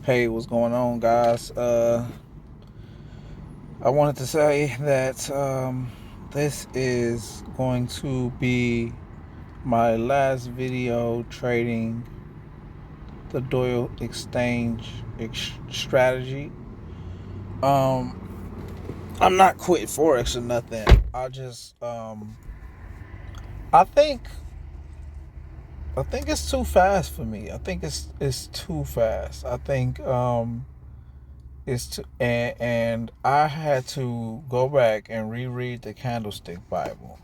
Hey, what's going on, guys? I wanted to say that this is going to be my last video trading the Doyle exchange strategy. I'm not quitting forex or nothing. I think I think it's too fast for me. I think it's too fast. I think is to and I had to go back and reread the Candlestick Bible,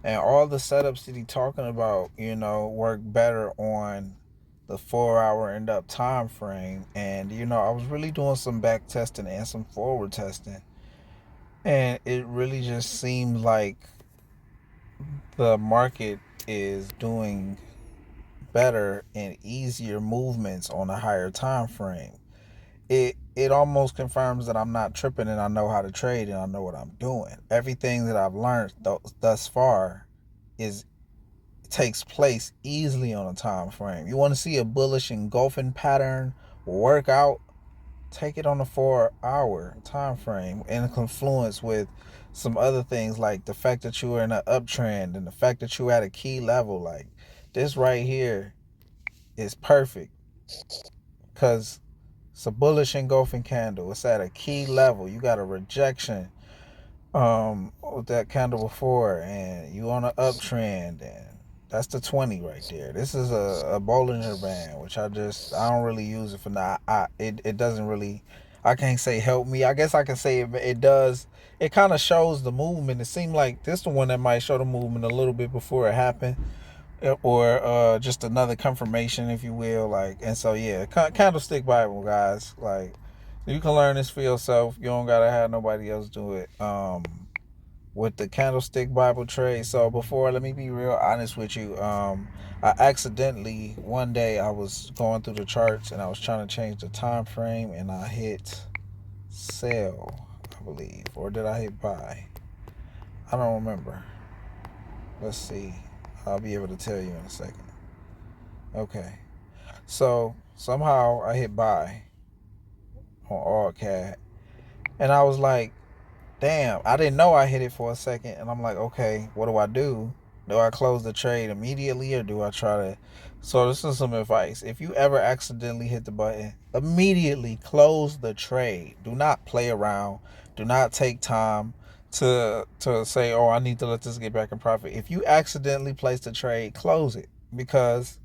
and all the setups that he talking about, work better on the 4 hour end up time frame. And I was really doing some back testing and some forward testing, and it really just seemed like the market is doing better and easier movements on a higher time frame. It almost confirms that I'm not tripping and I know how to trade and I know what I'm doing. Everything that I've learned thus far is takes place easily on a time frame. You want to see a bullish engulfing pattern work out? Take it on a 4 hour time frame in confluence with some other things, like the fact that you are in an uptrend and the fact that you're at a key level. Like this right here is perfect because it's a bullish engulfing candle. It's at a key level. You got a rejection with that candle before, and you on an uptrend, and that's the 20 right there. This is a Bollinger Band, which I don't really use it for now. It doesn't really, I can't say help me. I guess I can say it does. It kind of shows the movement. It seemed like this the one that might show the movement a little bit before it happened, or just another confirmation, if you will. Like, and so yeah, Candlestick Bible, guys. Like, you can learn this for yourself. You don't gotta have nobody else do it. With the Candlestick Bible trade. So before, let me be real honest with you. I accidentally, one day I was going through the charts and I was trying to change the time frame, and I hit sell, I believe, or did I hit buy? I don't remember. Let's see. I'll be able to tell you in a second. Okay. So somehow I hit buy on all cat, and I was like, damn, I didn't know I hit it for a second. And I'm like, okay, what do I do? Do I close the trade immediately, or do I try to? So this is some advice. If you ever accidentally hit the button, immediately close the trade. Do not play around. Do not take time to say, oh, I need to let this get back in profit. If you accidentally place the trade, close it, because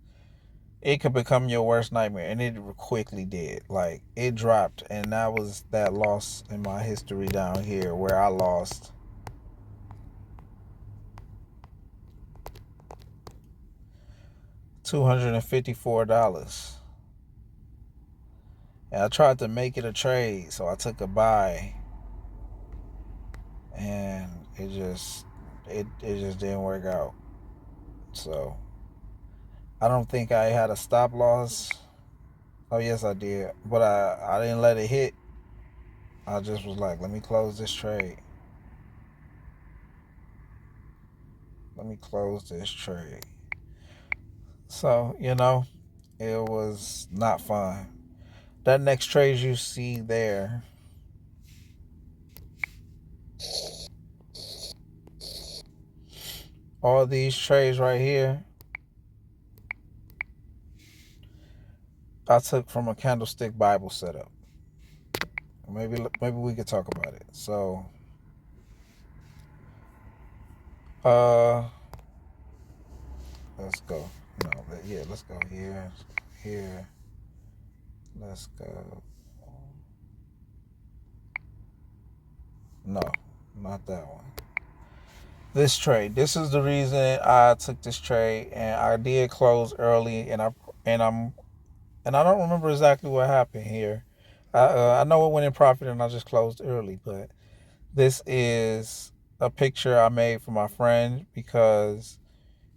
it could become your worst nightmare. And it quickly did. Like, it dropped, and that was that loss in my history down here, where I lost $254. And I tried to make it a trade, so I took a buy, and it just didn't work out. So I don't think I had a stop loss. Oh yes, I did, but I didn't let it hit. I just was like, let me close this trade. Let me close this trade. So, it was not fun. That next trade you see there, all these trades right here, I took from a Candlestick Bible setup. Maybe we could talk about it. So, uh, let's go. No, yeah, let's go here, here. Let's go. No, not that one. This trade. This is the reason I took this trade, and I did close early, and I'm and I don't remember exactly what happened here. I know it went in profit, and I just closed early. But this is a picture I made for my friend, because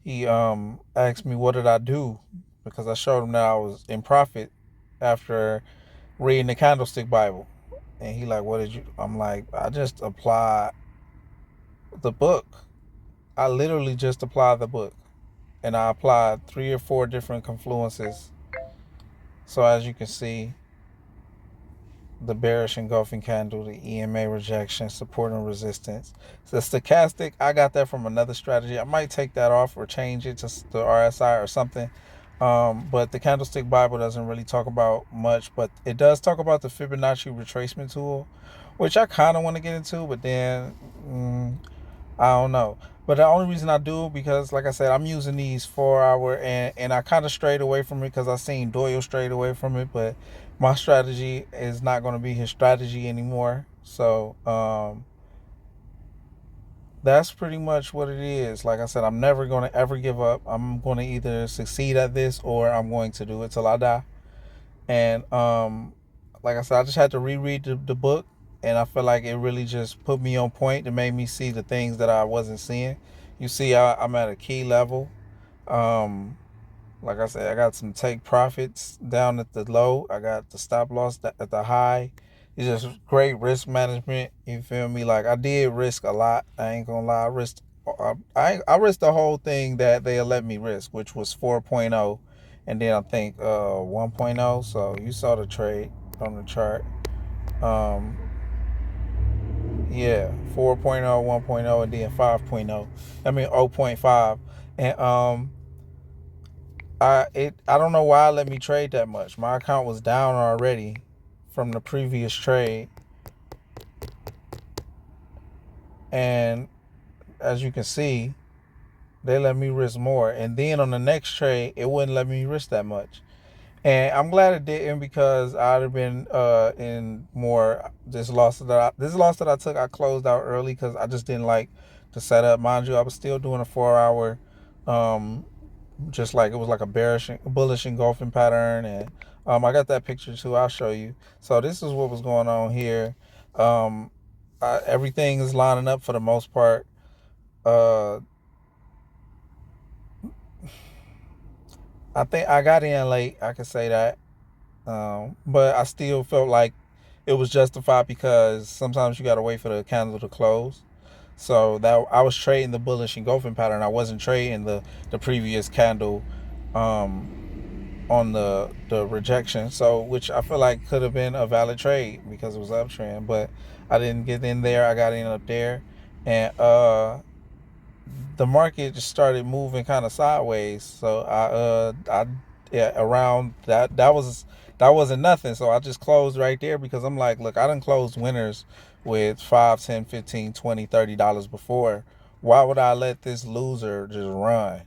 he asked me what did I do, because I showed him that I was in profit after reading the Candlestick Bible, and he like, what did you? I'm like, I just applied the book. I literally just applied the book, and I applied 3 or 4 different confluences. So as you can see, the bearish engulfing candle, the EMA rejection, support and resistance. The stochastic, I got that from another strategy. I might take that off or change it to the RSI or something. But the Candlestick Bible doesn't really talk about much, but it does talk about the Fibonacci retracement tool, which I kind of want to get into, but then I don't know. But the only reason I do, because like I said, I'm using these 4 hour, and I kind of strayed away from it because I seen Doyle strayed away from it, but my strategy is not going to be his strategy anymore. So that's pretty much what it is. Like I said, I'm never going to ever give up. I'm going to either succeed at this or I'm going to do it till I die. And like I said, I just had to reread the book, and I feel like it really just put me on point. It made me see the things that I wasn't seeing. You see, I'm at a key level. Um, like I said, I got some take profits down at the low. I got the stop loss at the high. It's just great risk management. You feel me? Like, I did risk a lot. I ain't gonna lie. I risked the whole thing that they let me risk, which was 4.0, and then I think 1.0. So you saw the trade on the chart. Um, yeah, 4.0, 1.0, and then 5.0. I mean 0.5. And I don't know why it let me trade that much. My account was down already from the previous trade, and as you can see, they let me risk more. And then on the next trade, it wouldn't let me risk that much. And I'm glad it didn't, because I'd have been in more. This loss that I took, I closed out early because I just didn't like the setup. Mind you, I was still doing a 4 hour, just like it was like a bullish engulfing pattern, and I got that picture too. I'll show you. So this is what was going on here. Um, Everything is lining up for the most part. Uh, I think I got in late. I can say that. But I still felt like it was justified, because sometimes you got to wait for the candle to close. So that I was trading the bullish engulfing pattern. I wasn't trading the previous candle on the rejection. So, which I feel like could have been a valid trade because it was uptrend, but I didn't get in there. I got in up there, and the market just started moving kind of sideways. So I yeah, around that wasn't nothing. So I just closed right there, because I'm like, look, I done closed winners with 5, 10, 15, 20, $30 before. Why would I let this loser just run?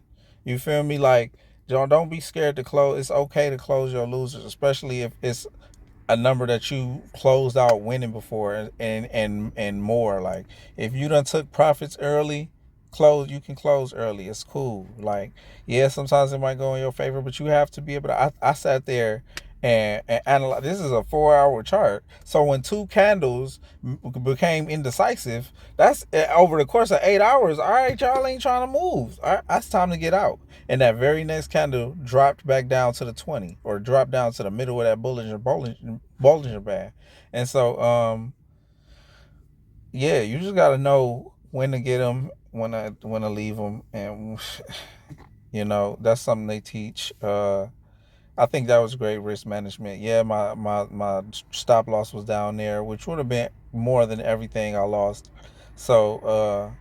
You feel me? Like, don't be scared to close. It's okay to close your losers, especially if it's a number that you closed out winning before, and more. Like, if you done took profits early, you can close early. It's cool. Like, yeah, sometimes it might go in your favor, but you have to be able to. I sat there and analyze. This is a 4 hour chart. So when two candles became indecisive, that's over the course of 8 hours. All right, y'all ain't trying to move. All right, that's time to get out. And that very next candle dropped back down to the 20, or dropped down to the middle of that Bollinger Band. And so, yeah, you just got to know when to get them, when to leave them. And, that's something they teach. I think that was great risk management. Yeah, my stop loss was down there, which would have been more than everything I lost. So,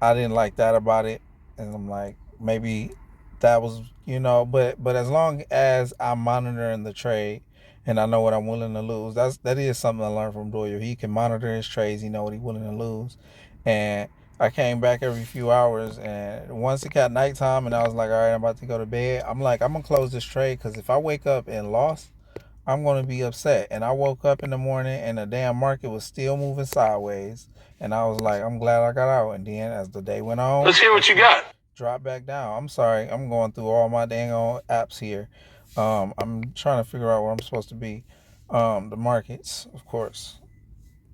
I didn't like that about it, and I'm like, maybe that was, but as long as I'm monitoring the trade and I know what I'm willing to lose, that is something I learned from Doyle. He can monitor his trades. He know what he's willing to lose, and I came back every few hours, and once it got nighttime and I was like, all right, I'm about to go to bed. I'm like, I'm gonna close this trade, because if I wake up and lost, I'm going to be upset. And I woke up in the morning and the damn market was still moving sideways. And I was like, I'm glad I got out. And then as the day went on, let's hear what you got. Drop back down. I'm sorry. I'm going through all my dang on apps here. I'm trying to figure out where I'm supposed to be. The markets, of course.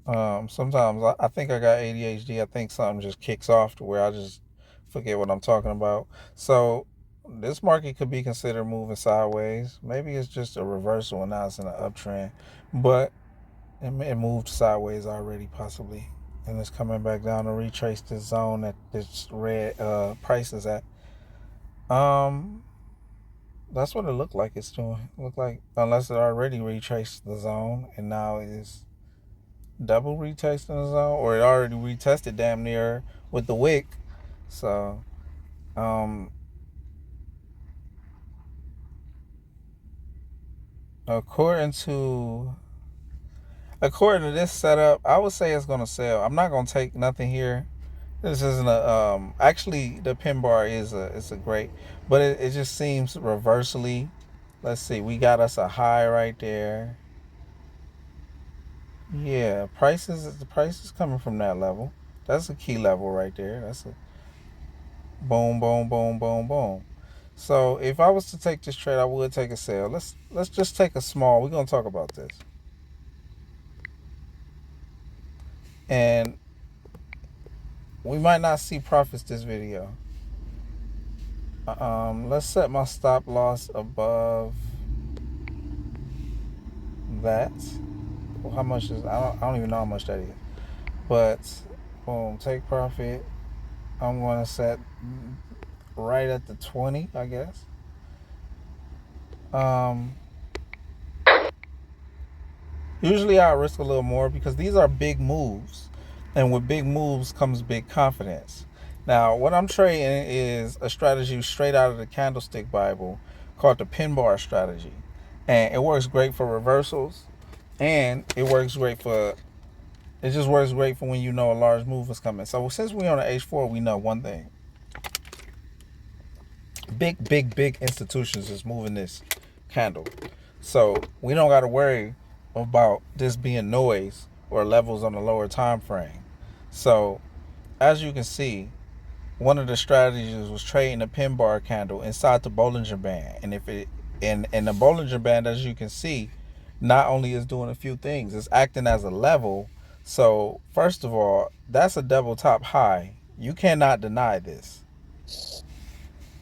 Sometimes I think I got ADHD. I think something just kicks off to where I just forget what I'm talking about. So this market could be considered moving sideways. Maybe it's just a reversal and now it's in an uptrend, but it moved sideways already, possibly, and it's coming back down to retrace this zone that this red price is at. Um, That's what it looked like it's doing. Look like unless it already retraced the zone and now it's double retesting the zone, or it already retested damn near with the wick. So um according to according to this setup, I would say it's gonna sell. I'm not gonna take nothing here. This isn't a actually the pin bar is a great, but it just seems reversely. Let's see, we got us a high right there. Yeah, prices the price is coming from that level. That's a key level right there. That's a boom, boom, boom, boom, boom. So if I was to take this trade, I would take a sell. Let's just take a small. We're gonna talk about this, and we might not see profits this video. Let's set my stop loss above that. Well, how much is I don't even know how much that is, but boom, take profit. I'm gonna set right at the 20, I guess. Um, Usually I risk a little more because these are big moves. And with big moves comes big confidence. Now, what I'm trading is a strategy straight out of the Candlestick Bible called the pin bar strategy. And it works great for reversals, and it just works great for when you know a large move is coming. So since we're on the H4, we know one thing. Big institutions is moving this candle. So we don't got to worry about this being noise or levels on the lower time frame. So as you can see, one of the strategies was trading a pin bar candle inside the Bollinger Band. And if it and the Bollinger Band, as you can see, not only is doing a few things, it's acting as a level. So first of all, that's a double top high. You cannot deny this.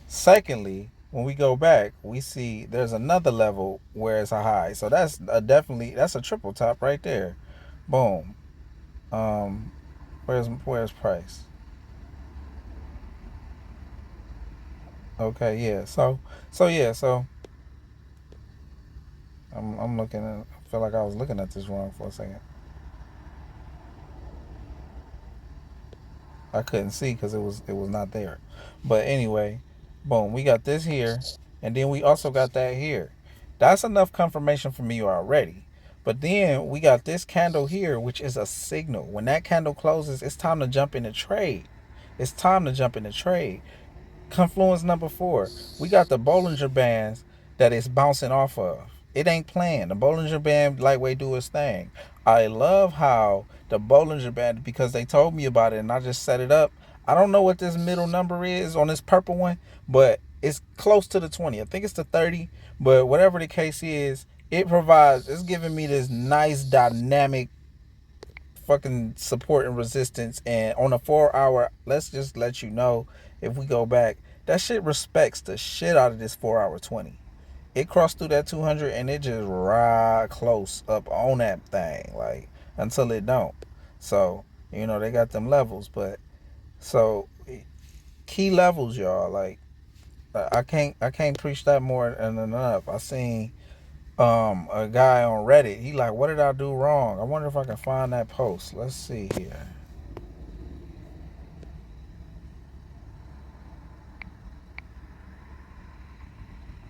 Secondly, when we go back, we see there's another level where it's a high. So that's a triple top right there. Boom. Um, where's price? Okay, yeah. So I'm looking at. I feel like I was looking at this wrong for a second. I couldn't see because it was not there. But anyway, boom, we got this here, and then we also got that here. That's enough confirmation for me already. But then we got this candle here, which is a signal. When that candle closes, it's time to jump in the trade. It's time to jump in the trade. Confluence number 4. We got the Bollinger Bands that it's bouncing off of. It ain't playing. The Bollinger Band lightweight do its thing. I love how the Bollinger Band, because they told me about it and I just set it up. I don't know what this middle number is on this purple one, but it's close to the 20. I think it's the 30, but whatever the case is, it's giving me this nice dynamic fucking support and resistance. And on a 4 hour, let's just let you know, if we go back, that shit respects the shit out of this 4 hour 20. It crossed through that 200 and it just right close up on that thing, like, until it don't. So they got them levels. But so key levels, y'all, like, I can't preach that more than enough. I seen a guy on Reddit. He like, what did I do wrong? I wonder if I can find that post. Let's see here.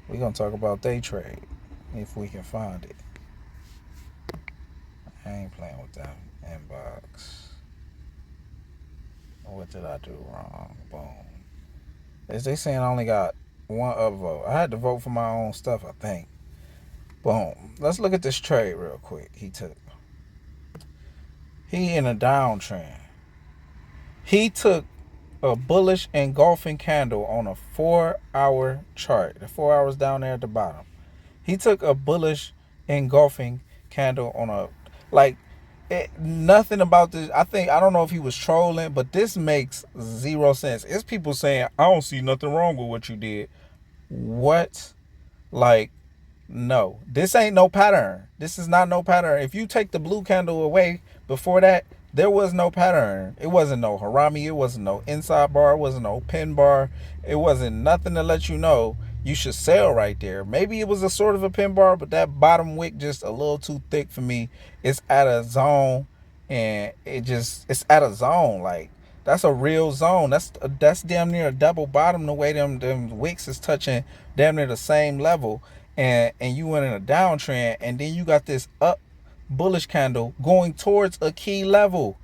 We're gonna talk about day trade if we can find it. I ain't playing with that inbox. What did I do wrong? Boom. Is they saying I only got one upvote? I had to vote for my own stuff, I think. Boom. Let's look at this trade real quick. He in a downtrend. He took a bullish engulfing candle on a 4 hour chart. The 4 hours down there at the bottom. He took a bullish engulfing candle on a, like, nothing about this. I don't know if he was trolling, but this makes zero sense. It's people saying, I don't see nothing wrong with what you did. What? Like, no, this ain't no pattern. This is not no pattern. If you take the blue candle away before that, there was no pattern. It wasn't no harami. It wasn't no inside bar. It wasn't no pin bar. It wasn't nothing to let you know you should sell right there. Maybe it was a sort of a pin bar, but that bottom wick just a little too thick for me. It's at a zone, and it's at a zone. Like, that's a real zone. That's damn near a double bottom, the way them wicks is touching damn near the same level. And you went in a downtrend, and then you got this up bullish candle going towards a key level.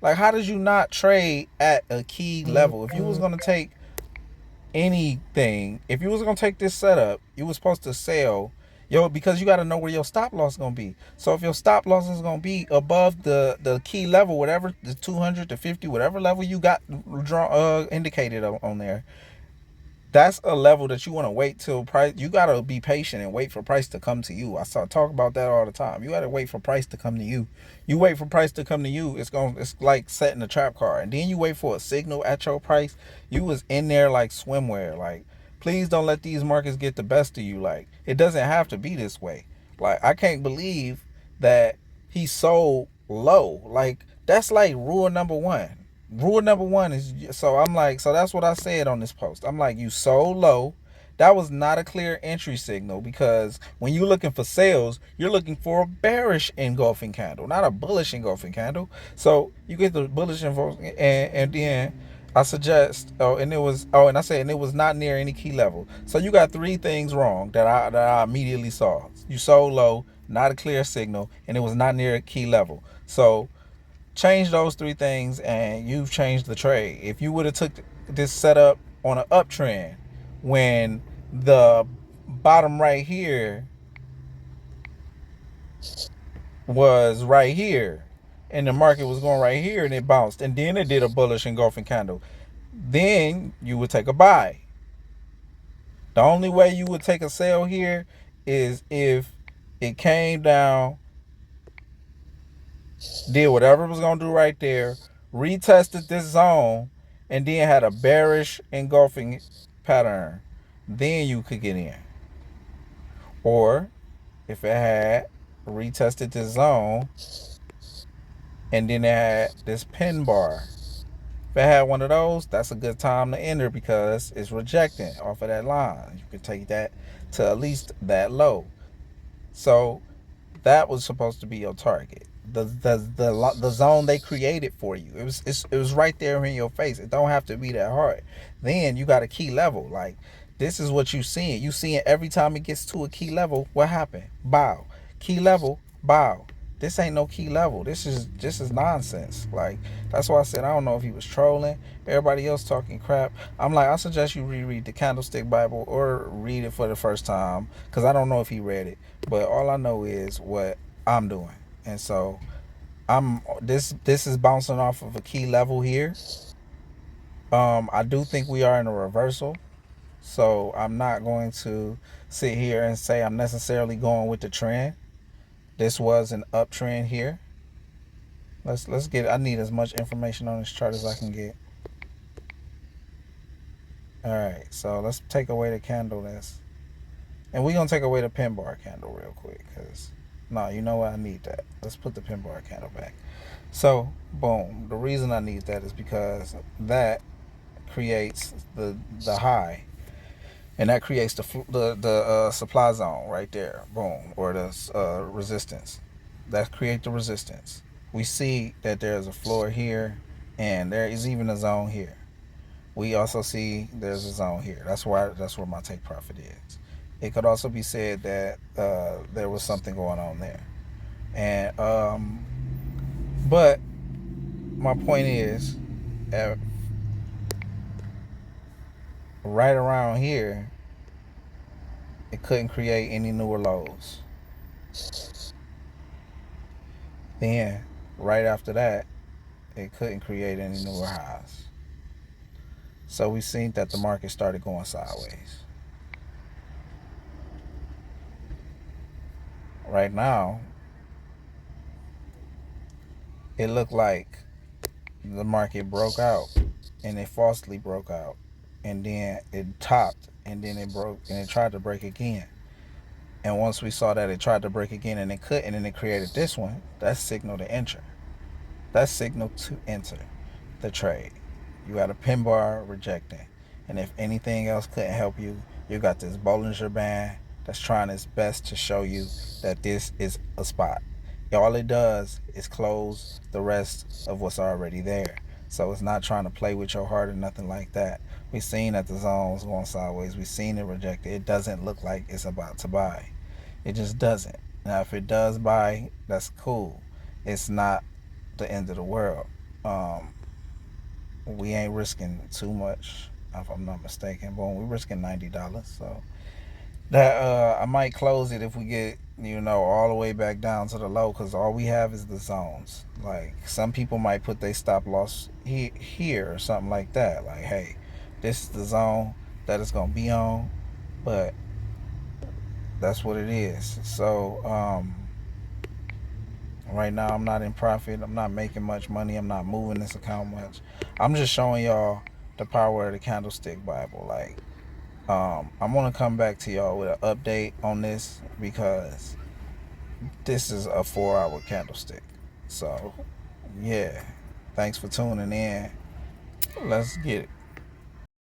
Like, how did you not trade at a key level? If you was gonna take anything, if you was gonna take this setup, you was supposed to sell, because you got to know where your stop loss is gonna be. So if your stop loss is gonna be above the key level, whatever, the 200 to 50, whatever level you got indicated on there, that's a level that you want to wait till price. You got to be patient and wait for price to come to you. I talk about that all the time. You got to wait for price to come to you. You wait for price to come to you, it's like setting a trap card. And then you wait for a signal at your price. You was in there like swimwear. Like, please don't let these markets get the best of you. Like, it doesn't have to be this way. Like, I can't believe that he sold low. Like, that's like rule number one. Rule number one is, so I'm like, so that's what I said on this post. I'm like, you sold low. That was not a clear entry signal, because when you're looking for sales, you're looking for a bearish engulfing candle, not a bullish engulfing candle. So you get the bullish engulfing, and then I suggest, and I said, and it was not near any key level. So you got three things wrong that I immediately saw. You sold low, not a clear signal, and it was not near a key level. So change those three things and you've changed the trade. If you would have took this setup on an uptrend, when the bottom right here was right here, and the market was going right here, and it bounced, and then it did a bullish engulfing candle, then you would take a buy. The only way you would take a sell here is if it came down, did whatever it was going to do right there, retested this zone, and then had a bearish engulfing pattern. Then you could get in. Or if it had retested this zone and then it had this pin bar, if it had one of those, that's a good time to enter, because it's rejecting off of that line. You can take that to at least that low. So that was supposed to be your target. The zone they created for you. It was right there in your face. It don't have to be that hard. Then you got a key level. Like, this is what you seeing. You seeing every time it gets to a key level, what happened? Bow. Key level, bow. This ain't no key level. This is nonsense. Like, that's why I said I don't know if he was trolling. Everybody else talking crap. I'm like, I suggest you reread the Candlestick Bible or read it for the first time, because I don't know if he read it. But all I know is what I'm doing. And so this is bouncing off of a key level here. I do think we are in a reversal. So I'm not going to sit here and say I'm necessarily going with the trend. This was an uptrend here. Let's get, I need as much information on this chart as I can get. Alright, so let's take away the candle that's, and we're going to take away the pin bar candle real quick, because no, you know what, I need that. Let's put the pin bar candle back. So boom, the reason I need that is because that creates the high, and that creates the supply zone right there. Boom, or the resistance. That creates the resistance. We see that there's a floor here, and there is even a zone here. We also see there's a zone here. That's where my take profit is. It could also be said that there was something going on there, and but my point is, right around here, it couldn't create any newer lows. Then right after that, it couldn't create any newer highs. So we seen that the market started going sideways. Right now, it looked like the market broke out, and it falsely broke out, and then it topped, and then it broke, and it tried to break again. And once we saw that it tried to break again and it couldn't, and it created this one, that's signal to enter. That's signal to enter the trade. You got a pin bar rejecting, and if anything else couldn't help you, You got this Bollinger Band that's trying its best to show you that this is a spot. All it does is close the rest of what's already there. So it's not trying to play with your heart or nothing like that. We've seen that the zone's going sideways. We've seen it rejected. It doesn't look like it's about to buy. It just doesn't. Now, if it does buy, that's cool. It's not the end of the world. Um, we ain't risking too much, if I'm not mistaken. But we're risking $90, so that I might close it if we get all the way back down to the low, because all we have is the zones. Like some people might put their stop loss here or something like that. Like, hey, this is the zone that it's gonna be on, but that's what it is. So right now I'm not in profit. I'm not making much money. I'm not moving this account much. I'm just showing y'all the power of the Candlestick Bible. Like, I'm gonna come back to y'all with an update on this, because this is a 4-hour candlestick. So yeah, thanks for tuning in. Let's get it.